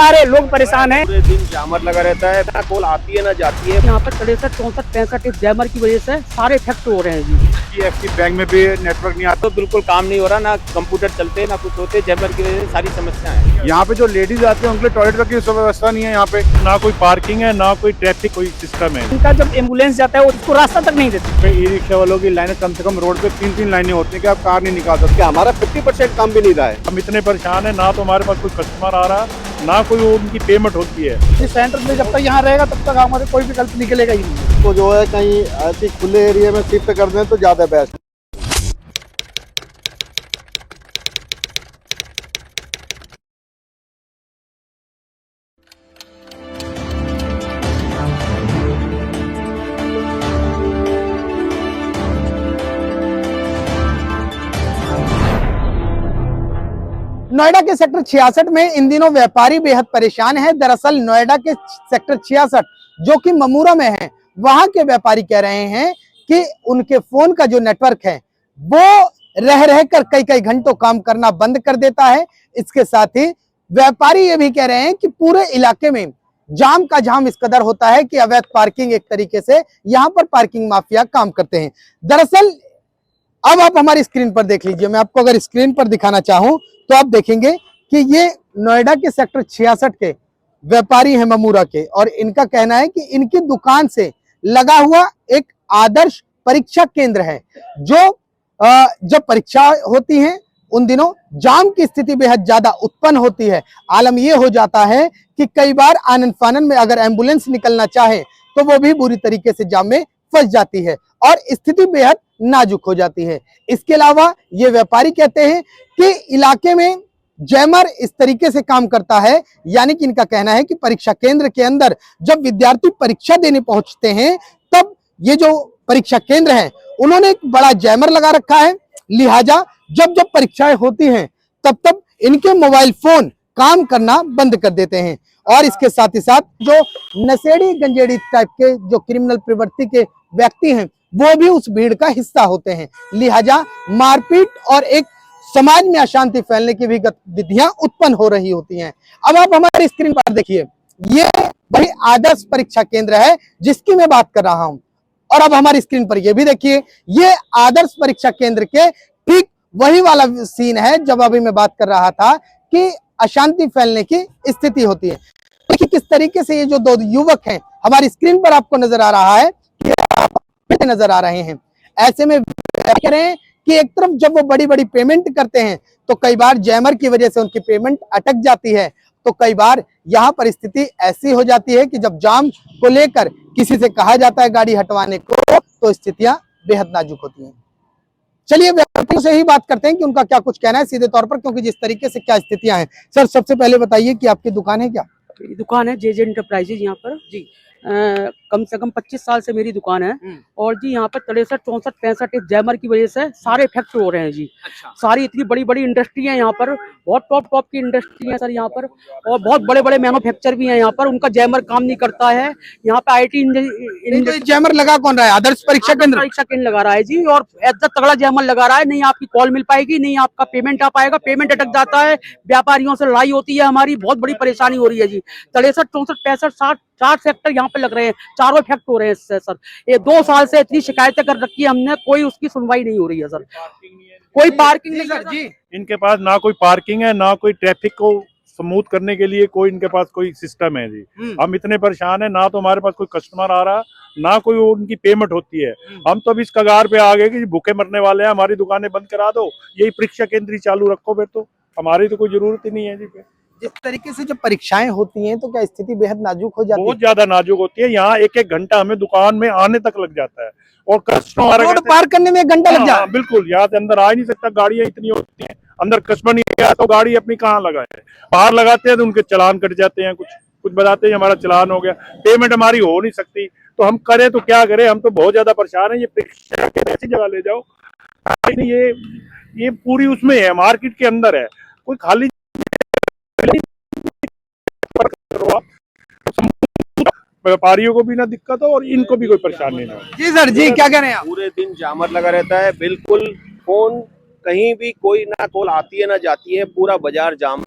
सारे लोग परेशान हैं। पूरे दिन जामर लगा रहता है, ना कॉल आती है ना जाती है। यहाँ पर 63, 64, 65 इस जैमर की वजह से सारे इफेक्ट हो रहे हैं जी। एक्सिस बैंक में भी नेटवर्क नहीं आता। तो बिल्कुल काम नहीं हो रहा, ना कंप्यूटर चलते ना कुछ होते, जैमर की वजह से सारी समस्या है। यहाँ पे जो लेडीज आती है उनके लिए टॉयलेट की व्यवस्था नहीं है। यहाँ पे ना कोई पार्किंग है, ना कोई ट्रैफिक कोई सिस्टम है। इनका जब एम्बुलेंस जाता है उसको रास्ता तक नहीं देते। ई रिक्शा वालों की लाइनें कम से कम रोड पे 3-3 लाइनें होती हैं कि आप कार नहीं निकाल सकते। हमारा 50% काम भी नहीं रहा है। हम इतने परेशान है, ना तो हमारे पास कोई कस्टमर आ रहा, ना कोई उनकी पेमेंट होती है। इस सेंटर में जब तक यहाँ रहेगा तब तक हमारे कोई विकल्प निकलेगा ही नहीं। तो जो है कहीं ऐसे खुले एरिया में शिफ्ट कर दें तो ज्यादा बेस्ट। नोएडा के सेक्टर 66 में इन दिनों व्यापारी बेहद परेशान हैं। दरअसल नोएडा के सेक्टर 66 जो कि ममूरा में है, वहां के व्यापारी कह रहे हैं कि उनके फोन का जो नेटवर्क है वो रह रहकर कई कई घंटों काम करना बंद कर देता है। इसके साथ ही व्यापारी ये भी कह रहे हैं कि पूरे इलाके में जाम का जाम इस कदर होता है कि अवैध पार्किंग, एक तरीके से यहाँ पर पार्किंग माफिया काम करते हैं। दरअसल अब आप हमारी स्क्रीन पर देख लीजिए, मैं आपको अगर स्क्रीन पर दिखाना चाहूं तो आप देखेंगे कि ये नोएडा के सेक्टर 66 के व्यापारी हैं ममूरा के, और इनका कहना है कि इनकी दुकान से लगा हुआ एक आदर्श परीक्षा केंद्र है। जो जब परीक्षा होती है उन दिनों जाम की स्थिति बेहद ज्यादा उत्पन्न होती है। आलम यह हो जाता है कि कई बार आनन फानन में अगर एम्बुलेंस निकलना चाहे तो वो भी बुरी तरीके से जाम में फंस जाती है और स्थिति बेहद नाजुक हो जाती है। इसके अलावा ये व्यापारी कहते हैं कि इलाके में जैमर इस तरीके से काम करता है, यानी कि इनका कहना है कि परीक्षा केंद्र के अंदर जब विद्यार्थी परीक्षा देने पहुंचते हैं तब ये जो परीक्षा केंद्र है उन्होंने एक बड़ा जैमर लगा रखा है। लिहाजा जब जब परीक्षाएं होती हैं तब तब इनके मोबाइल फोन काम करना बंद कर देते हैं। और इसके साथ ही साथ जो नशेड़ी गंजेड़ी टाइप के जो क्रिमिनल प्रवृत्ति के व्यक्ति हैं वो भी उस भीड़ का हिस्सा होते हैं। लिहाजा मारपीट और एक समाज में अशांति फैलने की भी गतिविधियां उत्पन्न हो रही होती हैं। अब आप हमारी स्क्रीन पर देखिए, ये वही आदर्श परीक्षा केंद्र है जिसकी मैं बात कर रहा हूं। और अब हमारी स्क्रीन पर ये भी देखिए, ये आदर्श परीक्षा केंद्र के ठीक वही वाला सीन है जब अभी मैं बात कर रहा था कि अशांति फैलने की स्थिति होती है। देखिए किस तरीके से ये जो दो युवक हैं हमारी स्क्रीन पर आपको नजर आ रहा है, ये नजर आ रहे हैं। ऐसे में कह रहे हैं कि एक तरफ जब वो बड़ी बड़ी पेमेंट करते हैं तो कई बार जैमर की वजह से उनकी पेमेंट अटक जाती है, तो कई बार यहाँ पर स्थिति ऐसी हो जाती है कि जब जाम को लेकर किसी से कहा जाता है गाड़ी हटवाने को तो स्थितियां बेहद नाजुक होती हैं। चलिए व्यापारियों से ही बात करते हैं कि उनका क्या कुछ कहना है सीधे तौर पर, क्योंकि जिस तरीके से क्या स्थितियां हैं। सर सबसे पहले बताइए कि आपकी दुकान है क्या? दुकान है जे एंटरप्राइजेज यहाँ पर जी। कम से कम 25 साल से मेरी दुकान है और जी यहाँ पर 63, 64, 65 इस जैमर की वजह से सारे इफेक्ट हो रहे हैं जी। अच्छा। सारी इतनी बड़ी बड़ी इंडस्ट्री है यहाँ पर, बहुत टॉप की इंडस्ट्री है सर यहाँ पर, और बहुत बड़े बड़े मैन्युफैक्चर भी हैं यहाँ पर। उनका जैमर काम नहीं करता है। यहाँ पे IT जैमर लगा कौन रहा है? आदर्श परीक्षा केंद्र लगा रहा है जी, और ऐसा तगड़ा जैमर लगा रहा है। नहीं आपकी कॉल मिल पाएगी, नहीं आपका पेमेंट आ पाएगा, पेमेंट अटक जाता है, व्यापारियों से लड़ाई होती है, हमारी बहुत बड़ी परेशानी हो रही है जी। 63, 64, 65, 60 4 सेक्टर यहाँ पे लग रहे हैं, चारों इफेक्ट हो रहे हैं इससे सर। ये 2 साल से इतनी शिकायतें कर रखी है हमने, कोई उसकी सुनवाई नहीं हो रही है सर। कोई पार्किंग नहीं है जी। इनके पास ना कोई पार्किंग है, ना कोई ट्रैफिक को स्मूथ करने के लिए कोई इनके पास कोई सिस्टम है जी। हम इतने परेशान है, ना तो हमारे पास कोई कस्टमर आ रहा, ना कोई उनकी पेमेंट होती है। हम तो अभी इस कगार पे आ गए कि भूखे मरने वाले हैं, हमारी दुकानें बंद करा दो, यही परीक्षा केंद्र ही चालू रखो, फिर तो हमारी तो कोई जरूरत ही नहीं है जी। जिस तरीके से जब परीक्षाएं होती हैं तो क्या स्थिति बेहद नाजुक हो जाती है? बहुत ज्यादा नाजुक होती है। यहाँ एक घंटा हमें दुकान में आने तक लग जाता है और कस्टमर रोड पार करने में 1 घंटा लग जाता है। बिल्कुल, यहाँ से अंदर आ ही नहीं सकता, गाड़ियां इतनी होती हैं, अंदर कस्टमर नहीं गया तो गाड़ी अपनी कहाँ लगाए। बाहर लगाते हैं तो उनके चालान कट जाते हैं, कुछ बताते हैं हमारा चालान हो गया, पेमेंट हमारी हो नहीं सकती, तो हम करें तो क्या करें। हम तो बहुत ज्यादा परेशान है। ये परीक्षा के ऐसी जगह ले जाओ, ये पूरी उसमें है, मार्केट के अंदर है, कोई खाली व्यापारियों को भी ना दिक्कत हो और इनको भी कोई परेशानी ना हो। जी सर जी, क्या कह रहे हैं आप? पूरे दिन जामर लगा रहता है, बिल्कुल फोन कहीं भी कोई ना कॉल आती है ना जाती है, पूरा बाजार जाम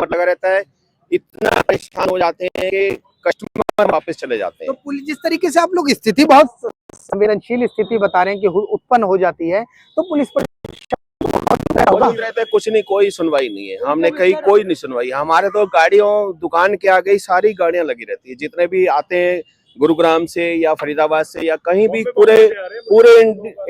लगा रहता है। इतना परेशान हो जाते हैं कि कस्टमर वापस चले जाते तो हैं। पुलिस जिस तरीके से आप लोग स्थिति बहुत संवेदनशील स्थिति बता रहे हैं कि उत्पन्न हो जाती है, तो पुलिस पर होगा। रहते कुछ नहीं, कोई सुनवाई नहीं है, हमने कहीं कोई नहीं सुनवाई। हमारे तो गाड़ियों दुकान के आगे ही सारी गाड़ियां लगी रहती है, जितने भी आते हैं गुरुग्राम से या फरीदाबाद से या कहीं भी पूरे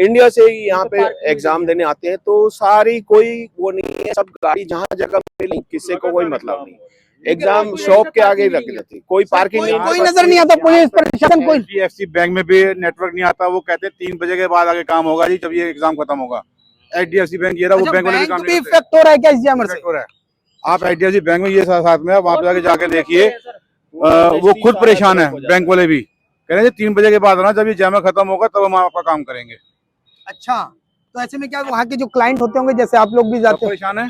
इंडिया से ही यहाँ पे एग्जाम देने आते हैं, तो सारी कोई वो नहीं है, सब गाड़ी जहाँ जगह मिली किसी को कोई मतलब नहीं। एग्जाम शॉप के आगे ही रख देती, कोई पार्किंग नहीं, कोई नजर नहीं आता पुलिस प्रशासन कोई। HDFC बैंक में भी नेटवर्क नहीं आता, वो कहते हैं 3 बजे के बाद आगे काम होगा जी, जब ये एग्जाम खत्म होगा। HDFC बैंक ये रहा, वो बैंक वाले भी काम नहीं करते। इफेक्ट हो रहा है क्या इस जैमर से? हो रहा है। आप HDFC बैंक में ये साथ में वहाँ पे जाके देखिए, वो खुद परेशान है, बैंक वाले भी कह रहे हैं 3 बजे के बाद आना, जब ये जैमर खत्म होगा तब हम आपका काम करेंगे। अच्छा, तो ऐसे में क्या वहाँ के जो क्लाइंट होते होंगे, जैसे आप लोग भी जाते हैं, परेशान है।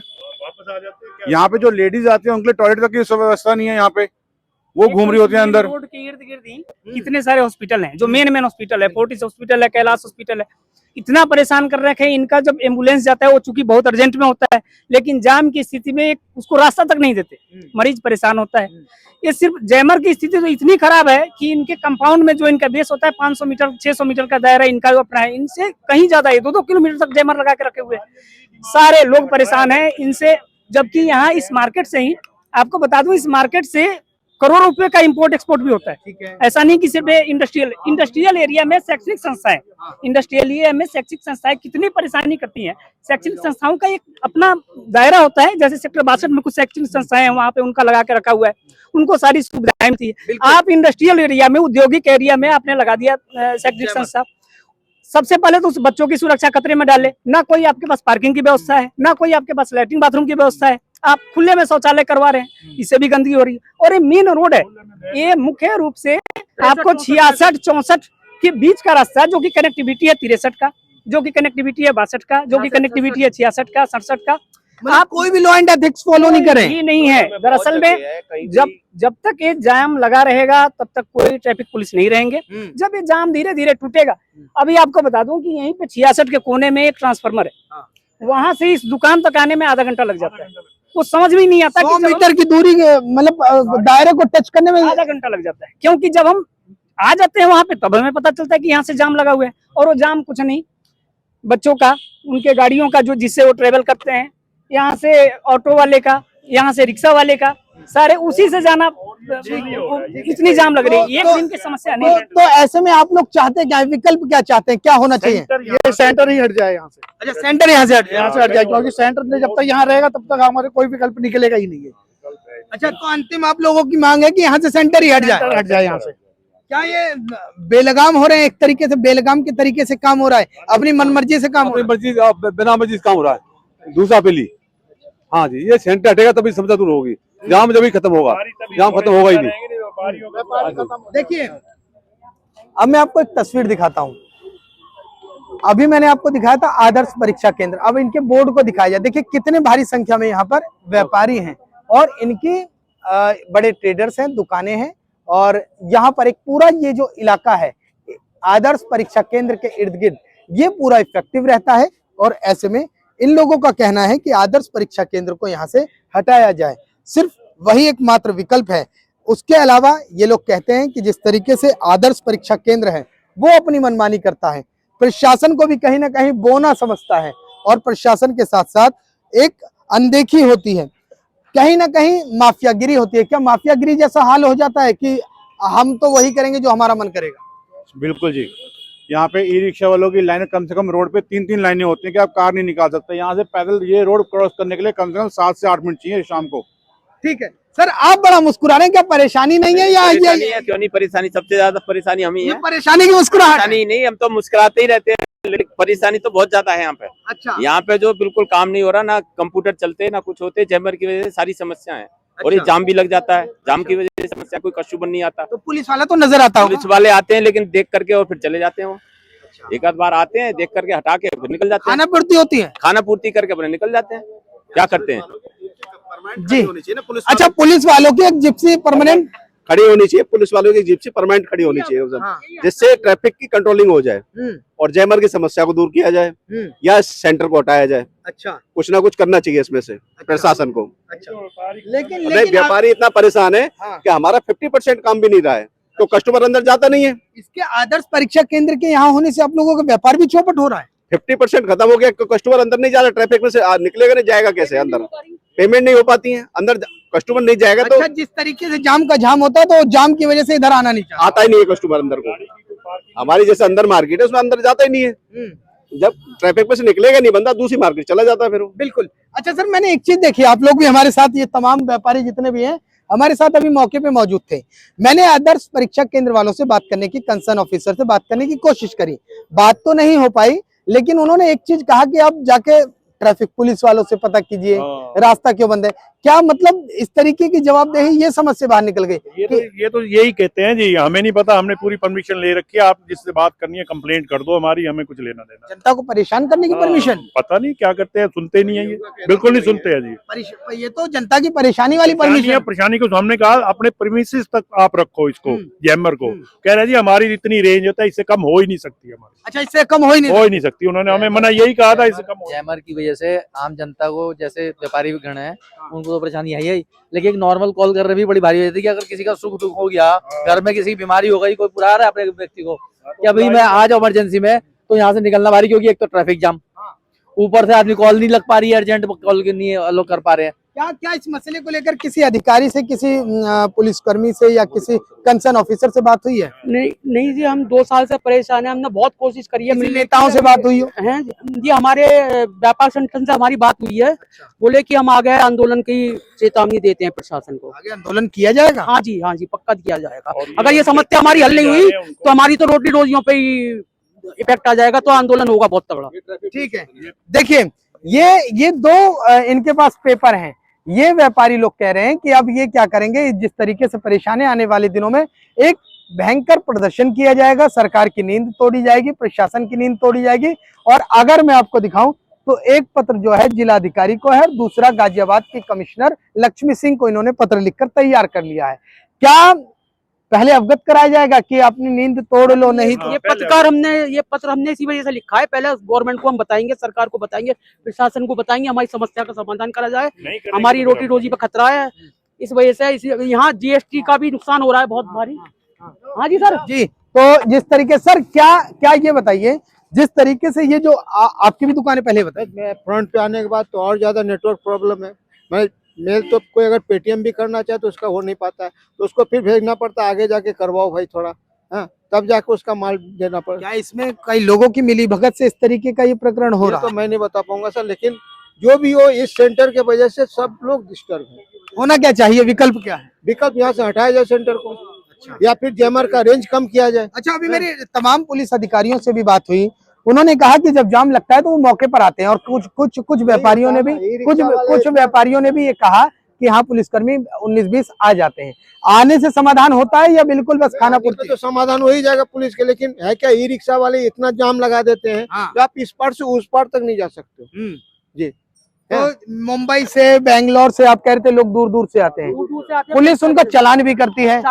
यहाँ पे जो लेडीज आती है उनके लिए टॉयलेट तक की व्यवस्था नहीं है, यहाँ पे वो घूम रही होती है अंदर। रोड के इर्द गिर्द ही कितने सारे हॉस्पिटल हैं, जो मेन हॉस्पिटल है, फोर्टिस हॉस्पिटल है, कैलाश हॉस्पिटल है, इतना परेशान कर रखे हैं। इनका जब एम्बुलेंस जाता है वो चूंकि बहुत अर्जेंट में होता है, लेकिन जाम की स्थिति में उसको रास्ता तक नहीं देते, मरीज परेशान होता है। ये सिर्फ जैमर की स्थिति तो इतनी खराब है कि इनके कंपाउंड में जो इनका बेस होता है 500 मीटर 600 मीटर का दायरा इनका जो अपना है, इनसे कहीं ज्यादा है, 2-2 किलोमीटर तक जैमर लगा के रखे हुए हैं। सारे लोग परेशान हैं इनसे, जबकि यहाँ इस मार्केट से ही आपको बता दूं, इस मार्केट से करोड़ों रुपए का इंपोर्ट एक्सपोर्ट भी होता है। ऐसा नहीं कि सिर्फ इंडस्ट्रियल एरिया में शैक्षणिक संस्थाएं, इंडस्ट्रियल एरिया में शैक्षणिक संस्थाएं कितनी परेशानी करती हैं। शैक्षणिक संस्थाओं का एक अपना दायरा होता है, जैसे सेक्टर 62 में कुछ शैक्षणिक संस्थाएं हैं, वहाँ पे उनका लगा के रखा हुआ है, उनको सारी सुविधाएं मिलती है। आप इंडस्ट्रियल एरिया में, औद्योगिक एरिया में आपने लगा दिया शैक्षणिक संस्था, सबसे पहले तो उस बच्चों की सुरक्षा खतरे में डाले। ना कोई आपके पास पार्किंग की व्यवस्था है, ना कोई आपके पास लैट्रिन बाथरूम की व्यवस्था है, आप खुले में शौचालय करवा रहे हैं, इससे भी गंदगी हो रही है। और ये मेन रोड है, ये मुख्य रूप से आपको 66-64 के बीच का रास्ता है, जो कि कनेक्टिविटी है 63 का, जो कि कनेक्टिविटी है 62 का, जो कि कनेक्टिविटी है 66 का, 67 का। आप कोई भी लॉ एंड एथिक्स फॉलो नहीं करें। ही नहीं है दरअसल में। जब तक ये जाम लगा रहेगा तब तक कोई ट्रैफिक पुलिस नहीं रहेंगे। जब ये जाम धीरे धीरे टूटेगा, अभी आपको बता दूं कि यहीं पे 66 के कोने में एक ट्रांसफार्मर है, वहां से इस दुकान तक आने में आधा घंटा लग जाता है। वो समझ में नहीं आता 100 मीटर की दूरी मतलब दायरे को टच करने में आधा घंटा लग जाता है, क्योंकि जब हम आ जाते हैं वहां पे तब हमें पता चलता है कि यहाँ से जाम लगा हुआ है। और वो जाम कुछ नहीं, बच्चों का, उनके गाड़ियों का, जो जिससे वो ट्रेवल करते हैं, यहाँ से ऑटो वाले का, यहाँ से रिक्शा वाले का, सारे उसी से जाना, इतनी जाम लग रही है। एक दिन की समस्या नहीं है। तो ऐसे में आप लोग चाहते हैं क्या, विकल्प क्या चाहते हैं, क्या होना चाहिए? ये सेंटर ही हट जाए यहाँ से। अच्छा, सेंटर यहाँ से हट जाए, क्योंकि सेंटर में जब तक यहाँ रहेगा तब तक हमारे कोई विकल्प निकलेगा ही नहीं है। अच्छा, तो अंतिम आप लोगों की मांग है कि यहाँ से सेंटर ही हट जाए यहाँ से। क्या ये बेलगाम हो रहे हैं, एक तरीके से बेलगाम के तरीके से काम हो रहा है, अपनी मनमर्जी से काम हो रहा है? बिना मर्जी से काम हो रहा है। दूसरा पहली, हाँ जी, ये सेंटर हटेगा तभी समस्या दूर होगी, जाम जब ही खत्म होगा, जाम खत्म होगा ही नहीं। देखिए, अब मैं आपको एक तस्वीर दिखाता हूँ। अभी मैंने आपको दिखाया था आदर्श परीक्षा केंद्र, अब इनके बोर्ड को दिखाया जाए। देखिए कितने भारी संख्या में यहाँ पर व्यापारी हैं और इनकी बड़े ट्रेडर्स हैं, दुकानें हैं, और यहाँ पर एक पूरा ये जो इलाका है आदर्श परीक्षा केंद्र के इर्द गिर्द ये पूरा इफेक्टिव रहता है। और ऐसे में इन लोगों का कहना है कि आदर्श परीक्षा केंद्र को यहाँ से हटाया जाए, सिर्फ वही एकमात्र विकल्प है। उसके अलावा ये लोग कहते हैं कि जिस तरीके से आदर्श परीक्षा केंद्र है वो अपनी मनमानी करता है, प्रशासन को भी कहीं ना कहीं बोना समझता है, और प्रशासन के साथ साथ एक अनदेखी होती है, कहीं ना कहीं माफियागिरी होती है। क्या माफियागिरी जैसा हाल हो जाता है कि हम तो वही करेंगे जो हमारा मन करेगा? बिल्कुल जी, यहाँ पे ई रिक्शा वालों की लाइनें, कम से कम रोड पे 3-3 लाइनें होती हैं कि आप कार नहीं निकाल सकते। यहाँ से पैदल ये रोड क्रॉस करने के लिए कम से कम 7 से 8 मिनट चाहिए शाम को। ठीक है सर, आप बड़ा मुस्कुरा रहे हैं, क्या परेशानी नहीं है? या परेशानी है, क्यों नहीं परेशानी, सबसे ज्यादा परेशानी हम ही है। परेशानी की मुस्कुराहट परेशानी नहीं, हम तो मुस्कुराते ही रहते हैं, लेकिन परेशानी तो बहुत ज्यादा है यहाँ पे। अच्छा, यहाँ पे जो बिल्कुल काम नहीं हो रहा, ना कंप्यूटर चलते, ना कुछ होते, जैमर की वजह से सारी समस्या है। और ये जाम भी लग जाता है, जाम की वजह से समस्या, कोई कस्टमर नहीं आता। तो पुलिस वाला तो नजर आता है, पुलिस वाले आते हैं लेकिन देख करके और फिर चले जाते हैं। वो एक आध बार आते हैं, देख करके हटा के फिर निकल जाते हैं। खाना पूर्ति होती है, खाना पूर्ति करके अपने निकल जाते हैं। क्या करते हैं जी? अच्छा, पुलिस वालों की एक जिप्सी परमानेंट खड़ी होनी चाहिए, पुलिस वालों की जीप से परमानेंट खड़ी होनी चाहिए उधर, हाँ। जिससे ट्रैफिक की कंट्रोलिंग हो जाए और जैमर की समस्या को दूर किया जाए या सेंटर को हटाया जाए। अच्छा कुछ ना कुछ करना चाहिए इसमें से प्रशासन को। अच्छा लेकिन नहीं, लेकिन व्यापारी इतना परेशान है हाँ। कि हमारा 50% काम भी नहीं रहा है, तो कस्टमर अंदर जाता नहीं है। इसके आदर्श परीक्षा केंद्र के यहाँ होने से आप लोगों का व्यापार भी चौपट हो रहा है। 50% खत्म हो गया, कस्टमर अंदर नहीं जा रहा, ट्रैफिक में से निकलेगा नहीं, जाएगा कैसे अंदर? पेमेंट नहीं हो पाती है, अंदर कस्टमर नहीं जाएगा तो अच्छा जिस तरीके से जाम का जाम होता है तो जाम की वजह से इधर आना नहीं चाहता। आता ही नहीं है कस्टमर अंदर को। हमारी जैसे अंदर मार्केट है उसमें अंदर जाता ही नहीं है। जब ट्रैफिक में से निकलेगा नहीं बंदा, दूसरी मार्केट चला जाता है फिर वो। बिल्कुल। अच्छा सर, मैंने एक चीज देखी, आप लोग भी हमारे साथ, ये तमाम व्यापारी जितने भी हैं हमारे साथ अभी मौके पे मौजूद थे। मैंने आदर्श परीक्षा केंद्र वालों से बात करने की, कंसर्न ऑफिसर से बात करने की कोशिश करी, बात तो नहीं हो पाई, लेकिन उन्होंने एक चीज कहा कि आप जाके ट्रैफिक पुलिस वालों से पता कीजिए रास्ता क्यों बंद है। क्या मतलब इस तरीके की जवाबदेही ये समझ से बाहर निकल गई? ये तो यही कहते हैं जी, हमें नहीं पता, हमने पूरी परमिशन ले रखी है, आप जिससे बात करनी है कंप्लेंट कर दो, हमारी हमें कुछ लेना देना। जनता को परेशान करने की परमिशन? पता नहीं क्या करते हैं, सुनते नहीं है, ये बिल्कुल नहीं सुनते हैं जी। ये तो जनता की परेशानी वाली परमिशन। परेशानी को हमने कहा अपने प्रीमिसेस तक आप रखो इसको, जैमर को। कह रहे जी हमारी इतनी रेंज होता है, इससे कम हो ही नहीं सकती हमारी। अच्छा इससे कम हो ही नहीं सकती, उन्होंने हमें मना यही कहा था, इससे कम। जैमर की वजह से आम जनता को, जैसे व्यापारी गण है उनको तो परेशानी है ही, लेकिन एक नॉर्मल कॉल कर रहे भी बड़ी भारी हो जाती है कि अगर किसी का सुख दुख हो गया, घर में किसी की बीमारी हो गई, कोई बुला रहा है अपने व्यक्ति को कि अभी मैं आ जाऊं इमरजेंसी में, तो यहाँ से निकलना भारी, क्योंकि एक तो ट्रैफिक जाम, ऊपर से आदमी कॉल नहीं लग पा रही है, अर्जेंट कॉल नहीं लोग कर पा रहे हैं। क्या इस मसले को लेकर किसी अधिकारी से, किसी पुलिसकर्मी से या किसी कंसर्न ऑफिसर से बात हुई है? नहीं जी, हम 2 साल से परेशान हैं, हमने बहुत कोशिश करी है। नेताओं से बात हुई है जी, हमारे व्यापार संगठन से हमारी बात हुई है, बोले कि हम आगे आंदोलन की चेतावनी देते हैं प्रशासन को। आगे आंदोलन किया जाएगा? हाँ जी पक्का किया जाएगा। अगर ये समस्या हमारी हल नहीं हुई तो हमारी तो रोटी रोजियों पे ही इफेक्ट आ जाएगा, तो आंदोलन होगा बहुत तगड़ा। ठीक है, देखिए ये दो इनके पास पेपर हैं। ये व्यापारी लोग कह रहे हैं कि अब ये क्या करेंगे, जिस तरीके से परेशानी आने वाले दिनों में एक भयंकर प्रदर्शन किया जाएगा, सरकार की नींद तोड़ी जाएगी, प्रशासन की नींद तोड़ी जाएगी। और अगर मैं आपको दिखाऊं तो एक पत्र जो है जिलाधिकारी को है, दूसरा गाजियाबाद के कमिश्नर लक्ष्मी सिंह को इन्होंने पत्र लिखकर तैयार कर लिया है। क्या पहले अवगत कराया जाएगा कि अपनी नींद तोड़ लो, नहीं तो ये पत्र हमने इसी वजह से लिखा है। पहले गवर्नमेंट को हम बताएंगे, सरकार को बताएंगे, प्रशासन को बताएंगे, हमारी समस्या का समाधान करा जाए। हमारी रोटी रोजी पे खतरा है, इस वजह से यहाँ जीएसटी का भी नुकसान हो रहा है बहुत भारी। हाँ जी सर जी, तो जिस तरीके सर क्या ये बताइए, जिस तरीके से ये जो आपकी भी दुकानें पहले बताइए। फ्रंट पे आने के बाद तो और ज्यादा नेटवर्क प्रॉब्लम है। मैं मेल तो कोई अगर पेटीएम भी करना चाहे तो उसका हो नहीं पाता है, तो उसको फिर भेजना पड़ता है, आगे जाके करवाओ भाई थोड़ा, हाँ, तब जाके उसका माल देना पड़ता। क्या इसमें कई लोगों की मिली भगत से इस तरीके का ये प्रकरण हो रहा है? तो मैं नहीं बता पाऊंगा सर, लेकिन जो भी हो इस सेंटर के वजह से सब लोग डिस्टर्ब है। होना क्या चाहिए, विकल्प क्या है? विकल्प यहाँ से हटाया जाए सेंटर को। अच्छा। या फिर जैमर का रेंज कम किया जाए। अच्छा, अभी मेरे तमाम पुलिस अधिकारियों से भी बात हुई, उन्होंने कहा कि जब जाम लगता है तो वो मौके पर आते हैं, और कुछ व्यापारियों ने भी कुछ व्यापारियों ने भी ये कहा कि हाँ पुलिसकर्मी 19-20 आ जाते हैं। आने से समाधान होता है या बिल्कुल बस खाना पूर्ति? तो समाधान हो ही जाएगा पुलिस के, लेकिन है क्या, ई रिक्शा वाले इतना जाम लगा देते हैं कि आप इस पार से उस पार तक नहीं जा सकते। जी, तो मुंबई से, बेंगलोर से आप कह रहे थे लोग दूर दूर से आते हैं, पुलिस उनका चालान भी करती है,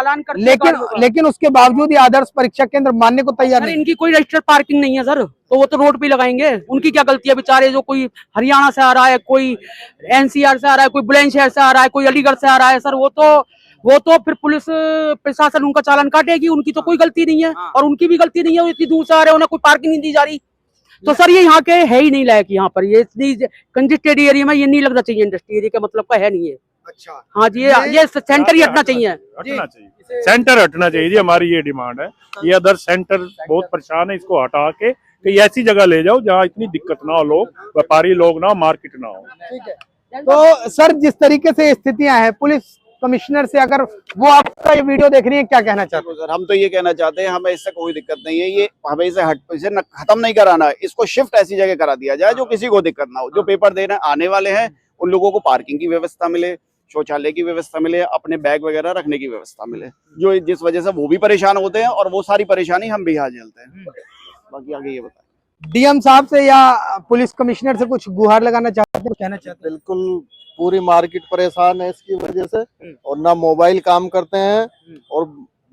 लेकिन उसके बावजूद ये आदर्श परीक्षा केंद्र मानने को तैयार नहीं। इनकी कोई रजिस्टर्ड पार्किंग नहीं है सर, तो वो तो रोड पे लगाएंगे। उनकी क्या गलती है बेचारे, जो कोई हरियाणा से आ रहा है, कोई एनसीआर से आ रहा है, कोई बुलंदशहर से आ रहा है, कोई अलीगढ़ से आ रहा है सर, वो तो फिर पुलिस प्रशासन उनका चालान काटेगी। उनकी तो कोई गलती नहीं है, और उनकी भी गलती नहीं है, वो इतनी दूर से आ रहे हैं, उन्हें कोई पार्किंग नहीं दी जा रही। तो सर ये यहाँ के है ही नहीं लायक, यहाँ पर ये इतनी कंजेस्टेड एरिया में ये नहीं लगना चाहिए, इंडस्ट्री एरिया का मतलब का है नहीं है। अच्छा, हाँ जी, ये सेंटर ही हटना चाहिए, सेंटर हटना चाहिए जी, हमारी ये डिमांड है। ये अदर सेंटर बहुत परेशान है, इसको हटा के कहीं ऐसी जगह ले जाओ जहाँ इतनी दिक्कत ना हो, लोग व्यापारी लोग ना, मार्केट ना हो। ठीक है, तो सर जिस तरीके से स्थितियां हैं, पुलिस कमिश्नर से अगर वो आपका ये वीडियो देख रही है, क्या कहना चाहते हैं? सर हम तो ये कहना चाहते हैं, हमें इससे कोई दिक्कत नहीं है, ये हमें इसे खत्म नहीं कराना है, इसको शिफ्ट ऐसी जगह करा दिया जाए जो किसी को दिक्कत ना हो। जो पेपर देने आने वाले हैं उन लोगों को पार्किंग की व्यवस्था मिले, शौचालय की व्यवस्था मिले, अपने बैग वगैरह रखने की व्यवस्था मिले, जो जिस वजह से वो भी परेशान होते हैं और वो सारी परेशानी हम भी यहाँ झेलते हैं। बाकी आगे ये बताएं। डीएम साहब से या पुलिस कमिश्नर से कुछ गुहार लगाना चाहते हैं, कहना चाहते हैं? बिल्कुल पूरी मार्केट परेशान है इसकी वजह से, और ना मोबाइल काम करते हैं और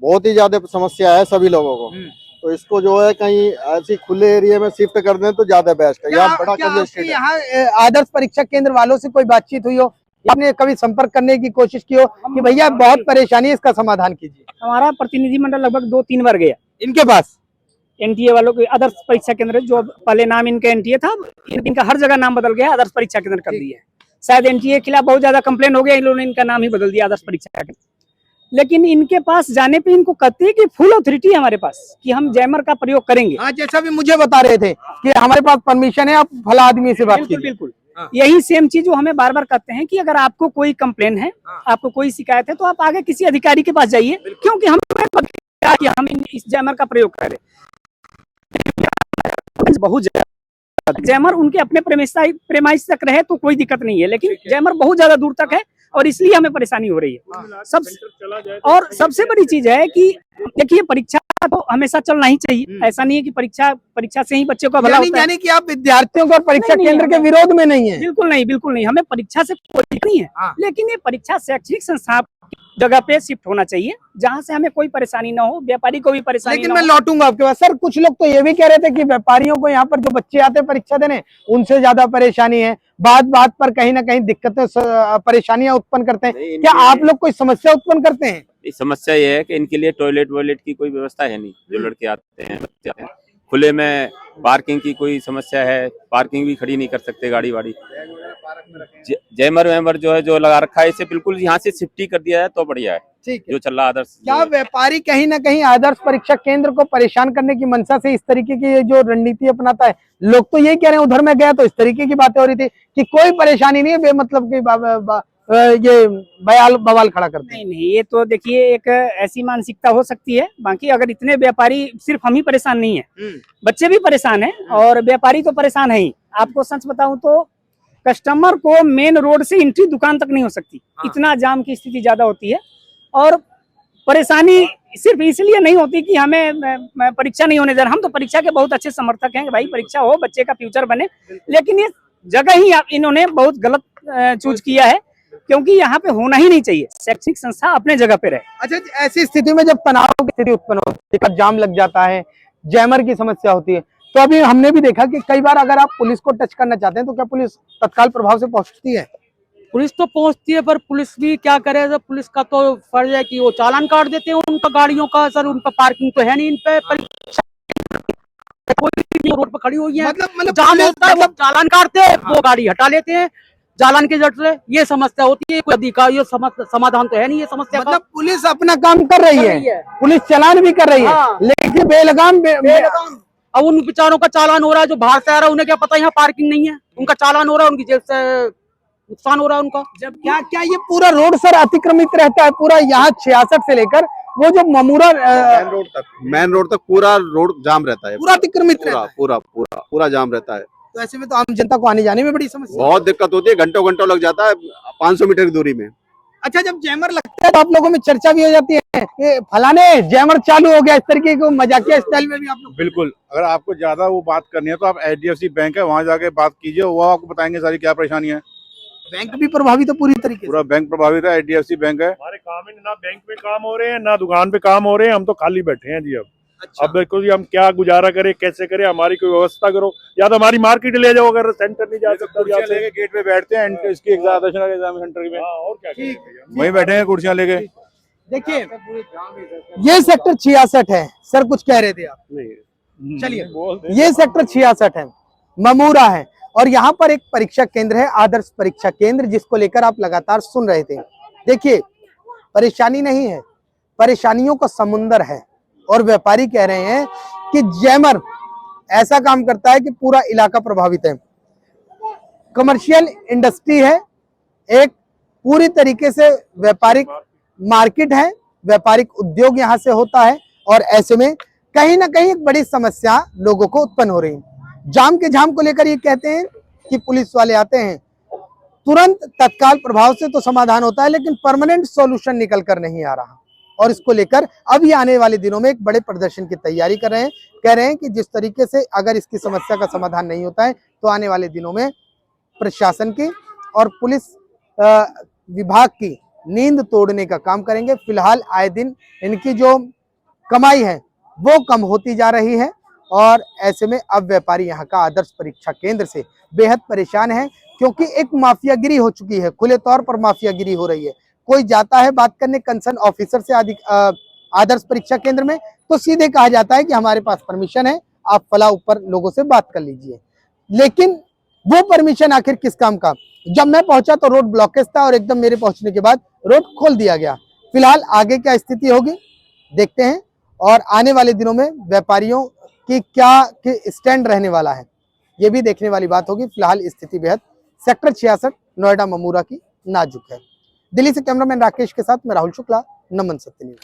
बहुत ही ज्यादा समस्या है सभी लोगों को। तो इसको जो है कहीं ऐसी खुले एरिया में शिफ्ट कर दें तो ज्यादा बेस्ट है। यहाँ बड़ा कंजेस्टेड है। यहाँ आदर्श परीक्षा केंद्र वालों से कोई बातचीत हुई हो, आपने कभी संपर्क करने की कोशिश की हो कि भैया बहुत परेशानी है, इसका समाधान कीजिए? हमारा प्रतिनिधिमंडल लगभग 2-3 बार गया इनके पास। एनटीए वालों के आदर्श परीक्षा केंद्र, जो पहले नाम इनका एनटीए था, इनका हर जगह नाम बदल गया, आदर्श परीक्षा केंद्र कर दिया है। शायद एनटीए के खिलाफ बहुत ज्यादा कंप्लेन हो गया, इन लोगों ने इनका नाम ही बदल दिया आदर्श परीक्षा केंद्र। लेकिन इनके पास जाने पे इनको कहते हैं कि फुल अथॉरिटी है हमारे पास कि हम जैमर का प्रयोग करेंगे। हाँ, जैसा भी मुझे बता रहे थे कि हमारे पास परमिशन है, आप फला आदमी से बात कीजिए। बिल्कुल यही सेम चीज वो हमें बार बार कहते हैं कि अगर आपको कोई कंप्लेन है, आपको कोई शिकायत है, तो आप आगे किसी अधिकारी के पास जाइए, क्योंकि हम इस जैमर का प्रयोग करें। बहुत ज्यादा जैमर उनके अपने प्रेमाइस तक रहे तो कोई दिक्कत नहीं है, लेकिन जैमर बहुत ज्यादा दूर तक है और इसलिए हमें परेशानी हो रही है। सबसे बड़ी चीज है कि देखिए, परीक्षा तो हमेशा चलना ही चाहिए। ऐसा नहीं है कि परीक्षा से ही बच्चे का भला होता है। यानी कि आप विद्यार्थियों को परीक्षा केंद्र के विरोध में नहीं है? बिल्कुल नहीं, हमें परीक्षा से कोई दिक्कत नहीं है, लेकिन ये परीक्षा शैक्षणिक संस्था जगह पे शिफ्ट होना चाहिए जहाँ से हमें कोई परेशानी ना हो, व्यापारी को भी परेशानी लेकिन ना मैं हो। लौटूंगा आपके पास। सर, कुछ लोग तो ये भी कह रहे थे कि व्यापारियों को यहाँ पर जो बच्चे आते हैं परीक्षा देने, उनसे ज्यादा परेशानी है, बात पर कहीं ना कहीं दिक्कतें परेशानियां उत्पन्न करते हैं। क्या आप लोग कोई समस्या उत्पन्न करते हैं? समस्या ये है कि इनके लिए टॉयलेट वॉयलेट की कोई व्यवस्था है नहीं। जो लड़के आते हैं, बच्चे आते हैं, खुले में पार्किंग की कोई समस्या है, पार्किंग भी खड़ी नहीं कर सकते गाड़ी वाड़ी। जैमर वैमर जो है जो लगा रखा है, इसे बिल्कुल यहाँ से शिफ्ट ही कर दिया है तो बढ़िया है। ठीक है। जो चल रहा आदर्श। क्या व्यापारी कहीं ना कहीं आदर्श परीक्षा केंद्र को परेशान करने की मंशा से इस तरीके की जो रणनीति अपनाता है? लोग तो यही कह रहे हैं, उधर में गया तो इस तरीके की बातें हो रही थी कि कोई परेशानी नहीं है, बेमतलब की ये बवाल खड़ा करते हैं। नहीं, ये तो देखिए एक ऐसी मानसिकता हो सकती है। बाकी अगर इतने व्यापारी, सिर्फ हम ही परेशान नहीं है, बच्चे भी परेशान हैं और व्यापारी तो परेशान है ही। आपको सच बताऊं तो कस्टमर को मेन रोड से एंट्री दुकान तक नहीं हो सकती, इतना जाम की स्थिति ज्यादा होती है। और परेशानी सिर्फ इसलिए नहीं होती कि हमें परीक्षा नहीं होने दे रहा। हम तो परीक्षा के बहुत अच्छे समर्थक हैं कि भाई परीक्षा हो, बच्चे का फ्यूचर बने, लेकिन ये जगह ही इन्होंने बहुत गलत चूज किया है, क्योंकि यहाँ पे होना ही नहीं चाहिए। शैक्षणिक संस्था अपने जगह पे रहे। अच्छा, ऐसी स्थिति में जब तनाव की स्थिति उत्पन्न होती है, जाम लग जाता है, जैमर की समस्या होती है, तो अभी हमने भी देखा कि कई बार अगर आप पुलिस को टच करना चाहते हैं तो क्या पुलिस तत्काल प्रभाव से पहुंचती है? पुलिस तो पहुंचती है, पर पुलिस भी क्या करे सर, पुलिस का तो फर्ज है कि वो चालान काट देते हैं उनका गाड़ियों का। सर, उनका पार्किंग तो है नहीं, इन पे कोई भी रोड पर खड़ी हुई है, मतलब जाम होता है, वो चालान काटते हैं, वो गाड़ी हटा लेते हैं चालान के जट से। ये समस्या होती है, कोई अधिकारी समाधान तो है नहीं ये समस्या का। मतलब पुलिस अपना काम कर रही है, पुलिस चालान भी कर रही है, लेकिन बेलगाम अब उन बेचारों का चालान हो रहा है जो बाहर से आ रहा है, उन्हें क्या पता यहाँ पार्किंग नहीं है, उनका चालान हो रहा है, उनकी जेब से नुकसान हो रहा है उनका। जब क्या ये पूरा रोड सर अतिक्रमित रहता है, पूरा यहाँ 66 से लेकर वो जो ममूरा मेन रोड तक पूरा रोड जाम रहता है, पूरा अतिक्रमित रहता है, पूरा जाम रहता है। तो ऐसे में तो आम जनता को आने जाने में बड़ी समस्या, बहुत दिक्कत होती है, घंटों घंटों लग जाता है 500 मीटर की दूरी में। अच्छा, जब जैमर लगता है तो आप लोगों में चर्चा भी हो जाती है कि फलाने जैमर चालू हो गया, इस तरीके को मजाकिया स्टाइल में भी आप लोग? बिल्कुल, अगर आपको ज्यादा वो बात करनी है तो आप HDFC बैंक है, वहाँ जाके बात कीजिए, वो आपको बताएंगे सारी क्या परेशानी है। बैंक भी प्रभावित है पूरी तरीके से? पूरा बैंक प्रभावित है, HDFC बैंक है। हमारे काम ही ना बैंक में काम हो रहे हैं ना दुकान पे काम हो रहे हैं, हम तो खाली बैठे हैं जी। अब देखो जी, हम क्या गुजारा करें, कैसे करें, हमारी कोई व्यवस्था करो, या तो हमारी मार्केट ले जाओ, अगर सेंटर नहीं जा सकता गेट पे बैठते हैं इसकी एग्जाम सेंटर में, और क्या वहीं बैठे हैं कुर्सियां लेके। देखिए, ये सेक्टर 66 है सर, कुछ कह रहे थे आप? चलिए, ये सेक्टर 66 है, ममूरा है, और यहाँ पर एक परीक्षा केंद्र है, आदर्श परीक्षा केंद्र, जिसको लेकर आप लगातार सुन रहे थे। देखिए, परेशानी नहीं है, परेशानियों का समुंदर है, और व्यापारी कह रहे हैं कि जैमर ऐसा काम करता है कि पूरा इलाका प्रभावित है। कमर्शियल इंडस्ट्री है, एक पूरी तरीके से व्यापारिक मार्केट है, व्यापारिक उद्योग यहाँ से होता है, और ऐसे में कहीं ना कहीं एक बड़ी समस्या लोगों को उत्पन्न हो रही है। जाम के झाम को लेकर ये कहते हैं कि पुलिस वाले आते हैं, तुरंत तत्काल प्रभाव से तो समाधान होता है, लेकिन परमानेंट सॉल्यूशन निकल कर नहीं आ रहा। और इसको लेकर अभी आने वाले दिनों में एक बड़े प्रदर्शन की तैयारी कर रहे हैं। कह रहे हैं कि जिस तरीके से अगर इसकी समस्या का समाधान नहीं होता है तो आने वाले दिनों में प्रशासन की और पुलिस विभाग की नींद तोड़ने का काम करेंगे। फिलहाल आए दिन इनकी जो कमाई है वो कम होती जा रही है और ऐसे में अब व्यापारी यहाँ का आदर्श परीक्षा केंद्र से बेहद परेशान है, क्योंकि एक माफियागिरी हो चुकी है, खुले तौर पर माफियागिरी हो रही है। कोई जाता है बात करने कंसर्न ऑफिसर से आदर्श परीक्षा केंद्र में तो सीधे कहा जाता है कि हमारे पास परमिशन है, आप फला ऊपर लोगों से बात कर लीजिए। लेकिन वो परमिशन आखिर किस काम का? जब मैं पहुंचा तो रोड ब्लॉकेज था और एकदम मेरे पहुंचने के बाद रोड खोल दिया गया। फिलहाल आगे क्या स्थिति होगी देखते हैं और आने वाले दिनों में व्यापारियों की क्या स्टैंड रहने वाला है ये भी देखने वाली बात होगी। फिलहाल स्थिति बेहद सेक्टर 66 नोएडा ममूरा की नाजुक है। दिल्ली से कैमरामैन राकेश के साथ मैं राहुल शुक्ला, नमन सत्य न्यूज।